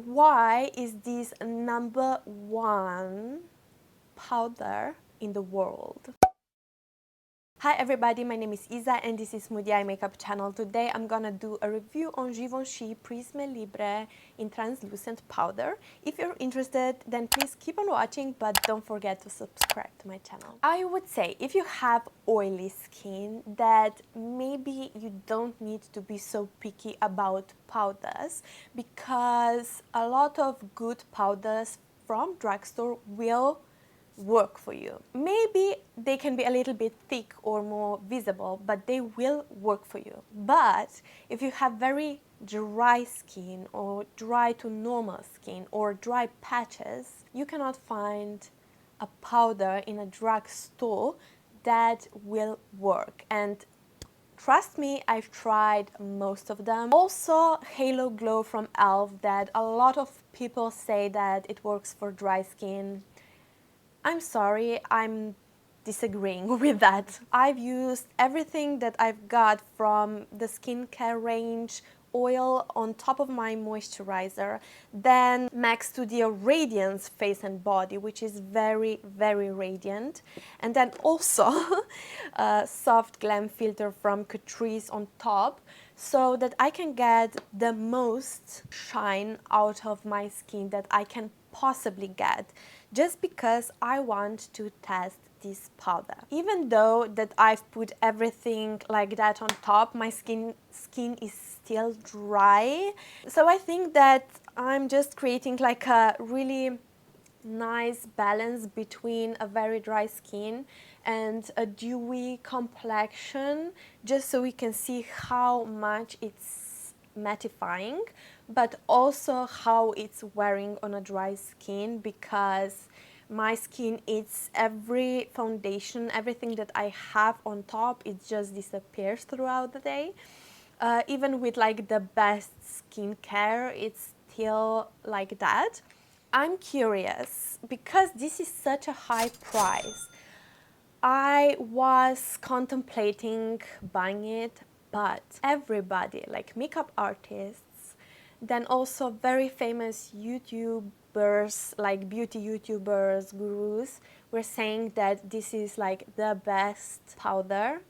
why is this #1 powder in the world? Hi everybody, my name is Isa and this is Moody Eye Makeup channel. Today I'm gonna do a review on Givenchy Prisme Libre in translucent powder. If you're interested, then please keep on watching, but don't forget to subscribe to my channel. I would say if you have oily skin, that maybe you don't need to be so picky about powders, because a lot of good powders from drugstore will work for you. Maybe they can be a little bit thick or more visible, but they will work for you. But if you have very dry skin or dry to normal skin or dry patches, you cannot find a powder in a drugstore that will work. And trust me, I've tried most of them. Also, Halo Glow from e.l.f. that a lot of people say that it works for dry skin. I'm sorry, I'm disagreeing with that. I've used everything that I've got from the skincare range, oil on top of my moisturizer, then MAC Studio Radiance Face and Body, which is very, very radiant, and then also a soft glam filter from Catrice on top, so that I can get the most shine out of my skin that I can possibly get, just because I want to test this powder. Even though that I've put everything like that on top, my skin is still dry. So I think that I'm just creating like a really nice balance between a very dry skin and a dewy complexion, just so we can see how much it's mattifying, but also how it's wearing on a dry skin, because my skin eats every foundation, everything that I have on top, it just disappears throughout the day. Even with like the best skincare, it's still like that. I'm curious, because this is such a high price. I was contemplating buying it, but everybody, like makeup artists, then also very famous YouTubers, like beauty YouTubers, gurus, were saying that this is like the best powder.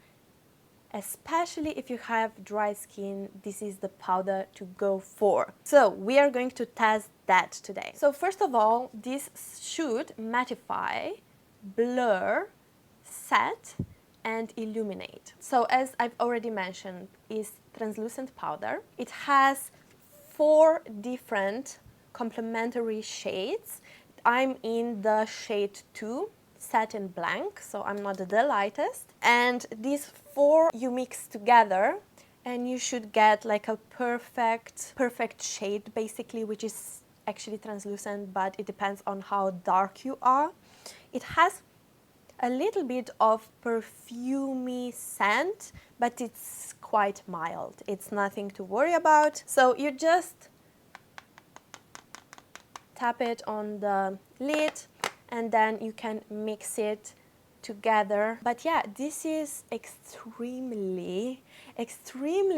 Especially if you have dry skin, this is the powder to go for. So we are going to test that today. So first of all, this should mattify, blur, set and illuminate. So as I've already mentioned, is translucent powder. It has 4 different complementary shades. I'm in the shade 2, satin blank, so I'm not the lightest. And these 4 you mix together and you should get like a perfect shade basically, which is actually translucent, but it depends on how dark you are. It has a little bit of perfumey scent, but it's quite mild. It's nothing to worry about. So you just tap it on the lid and then you can mix it together. But yeah, this is extremely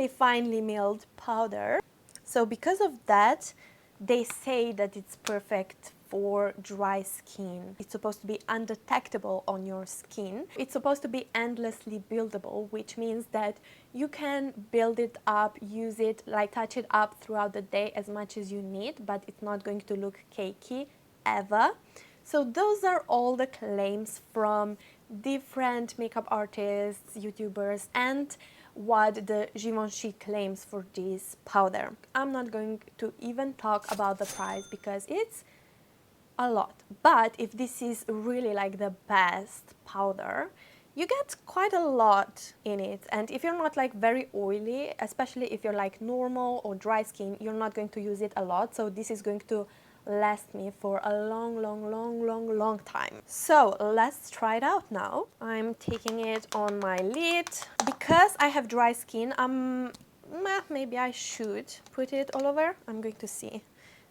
finely milled powder. So because of that, they say that it's perfect for dry skin. It's supposed to be undetectable on your skin. It's supposed to be endlessly buildable, which means that you can build it up, use it, like touch it up throughout the day as much as you need, but it's not going to look cakey ever. So those are all the claims from different makeup artists, YouTubers, and what the Givenchy claims for this powder. I'm not going to even talk about the price because it's a lot. But if this is really like the best powder, you get quite a lot in it. And if you're not like very oily, especially if you're like normal or dry skin, you're not going to use it a lot. So this is going to last me for a long time. So let's try it out now. I'm taking it on my lid. Because I have dry skin, maybe I should put it all over. I'm going to see.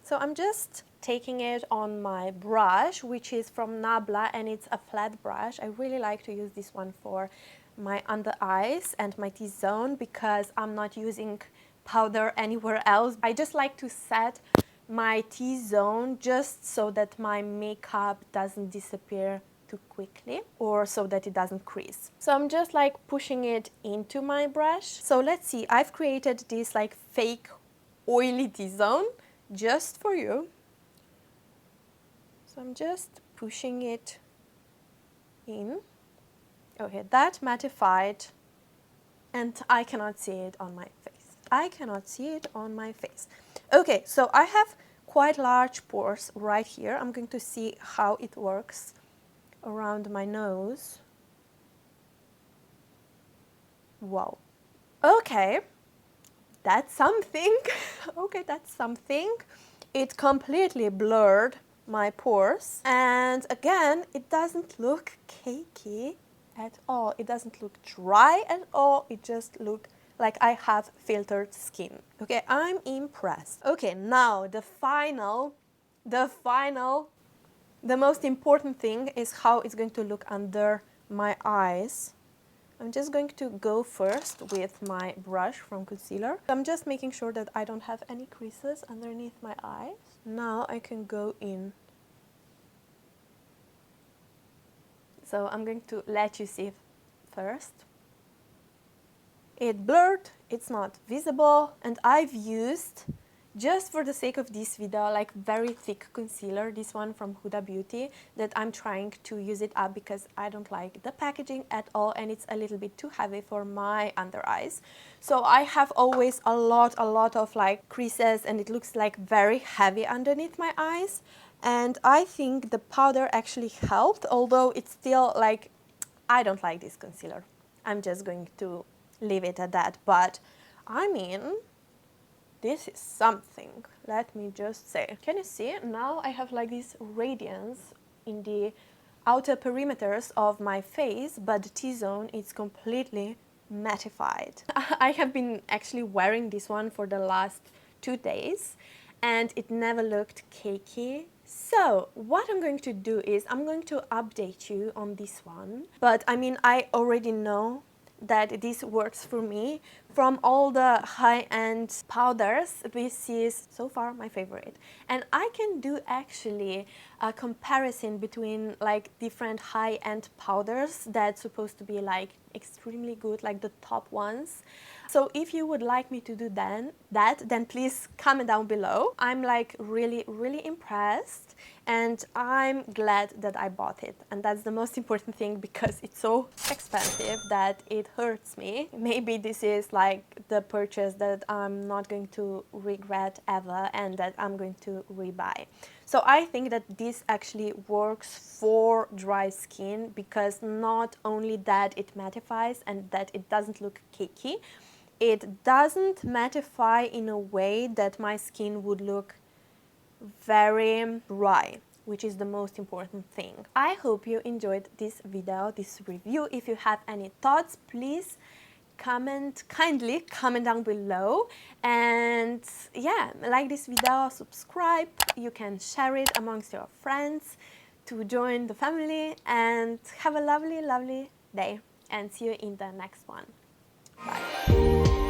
So I'm just taking it on my brush, which is from Nabla, and it's a flat brush. I really like to use this one for my under eyes and my T-zone because I'm not using powder anywhere else. I just like to set my T-zone just so that my makeup doesn't disappear too quickly or so that it doesn't crease. So I'm just like pushing it into my brush. So let's see, I've created this like fake oily T-zone just for you. So I'm just pushing it in. Okay, that mattified, and I cannot see it on my face. I cannot see it on my face. Okay, so I have quite large pores right here. I'm going to see how it works around my nose. Wow. Okay, that's something. Okay, that's something. It completely blurred my pores, and again, it doesn't look cakey at all. It doesn't look dry at all. It just looks like I have filtered skin. Okay, I'm impressed. Okay, now the most important thing is how it's going to look under my eyes. I'm just going to go first with my brush from concealer. I'm just making sure that I don't have any creases underneath my eyes. Now I can go in. So I'm going to let you see first. It blurred, it's not visible, and I've used, just for the sake of this video, like very thick concealer, this one from Huda Beauty, that I'm trying to use it up because I don't like the packaging at all and it's a little bit too heavy for my under eyes. So I have always a lot of like creases and it looks like very heavy underneath my eyes. And I think the powder actually helped, although it's still like, I don't like this concealer. I'm just going to leave it at that. But I mean, this is something, let me just say. Can you see? Now I have like this radiance in the outer perimeters of my face, but the T-zone is completely mattified. I have been actually wearing this one for the last 2 days and it never looked cakey. So what I'm going to do is I'm going to update you on this one. But I mean, I already know that this works for me. From all the high-end powders, this is so far my favorite. And I can do actually a comparison between like different high-end powders that's supposed to be like extremely good, like the top ones. So if you would like me to do then please comment down below. I'm like really impressed and I'm glad that I bought it, and that's the most important thing because it's so expensive that it hurts me. Maybe this is like the purchase that I'm not going to regret ever and that I'm going to rebuy. So I think that this actually works for dry skin because not only that it mattifies and that it doesn't look cakey, it doesn't mattify in a way that my skin would look very dry, which is the most important thing. I hope you enjoyed this video, this review. If you have any thoughts, please kindly comment down below, and yeah, like this video, subscribe, you can share it amongst your friends to join the family, and have a lovely day, and see you in the next one. Bye.